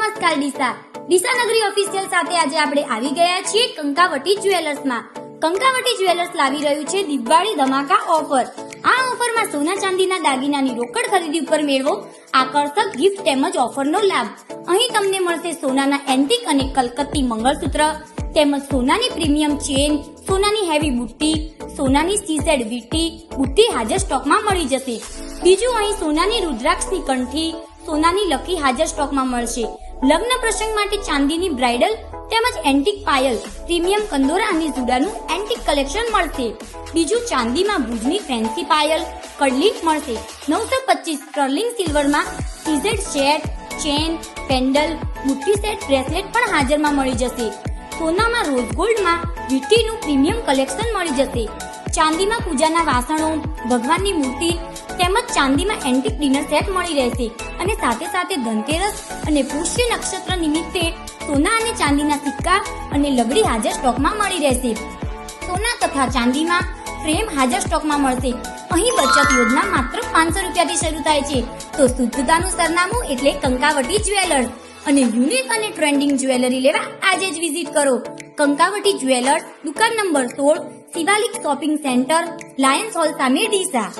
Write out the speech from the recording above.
નમસ્કાર ડીસા નગરી ઓફિશિયલ સાથે આજે આપણે આવી ગયા છીએ કંકાવટી જ્વેલર્સમાં. કંકાવટી જ્વેલર્સ લાવી રહ્યું છે દિવાળી ધમાકા ઓફર. આ ઓફરમાં સોના ચાંદીના દાગીનાની રોકડ ખરીદી ઉપર મેળવો આકર્ષક ગિફ્ટ તેમજ ઓફરનો લાભ. અહીં તમને મળશે સોનાના એન્ટિક અને કલકત્તી મંગળસૂત્ર તેમજ સોનાની પ્રીમિયમ ચેન, સોનાની હેવી બુટ્ટી, સોનાની સીઝેડ વીટી બુટ્ટી હાજર સ્ટોકમાં મળી જશે. બીજું અહીં સોનાની રુદ્રાક્ષની કંઠી, સોનાની લકી હાજર સ્ટોકમાં મળશે. લગ્ન પ્રસંગ માટે ચાંદીની બ્રાઇડલ તેમજ એન્ટિક પાયલ, પ્રીમિયમ કંદોરા અને જુડાનું એન્ટિક કલેક્શન મળશે. બીજું ચાંદીમાં ભુજની ફેન્સી પાયલ, કડલી મળશે. 925 સ્ટર્લિંગ સિલ્વરમાં સીઝેડ સેટ, ચેન, પેન્ડલ, બુટ્ટી સેટ, બ્રેસલેટ પણ હાજરમાં મળી જશે. સોનામાં રોઝ ગોલ્ડમાં વીટીનું પ્રીમિયમ કલેક્શન મળી જશે. ચાંદીમાં પૂજાના વાસણો, ભગવાનની મૂર્તિ તેમજ ચાંદીમાં એન્ટિક ડિનર સેટ મળી રહેશે. અને સાથે સાથે ધનતેરસ અને પુષ્ય નક્ષત્ર નિમિત્તે સોના અને ચાંદીના સિક્કા અને લગડી હાજર સ્ટોકમાં મળી રહેશે. સોના તથા ચાંદીમાં ફ્રેમ હાજર સ્ટોકમાં મળશે. અહીં બચત યોજના માત્ર 500 રૂપિયાથી શરૂ થાય છે. તો શુદ્ધતાનું સરનામું એટલે કંકાવટી જ્વેલર્સ. અને યુનિક અને ટ્રેન્ડિંગ જ્વેલરી લેવા આજે જ વિઝિટ કરો. કંકાવટી જ્વેલર્સ, દુકાન number 16, Shivalik shopping centre, Lions hall સામે ડીસા.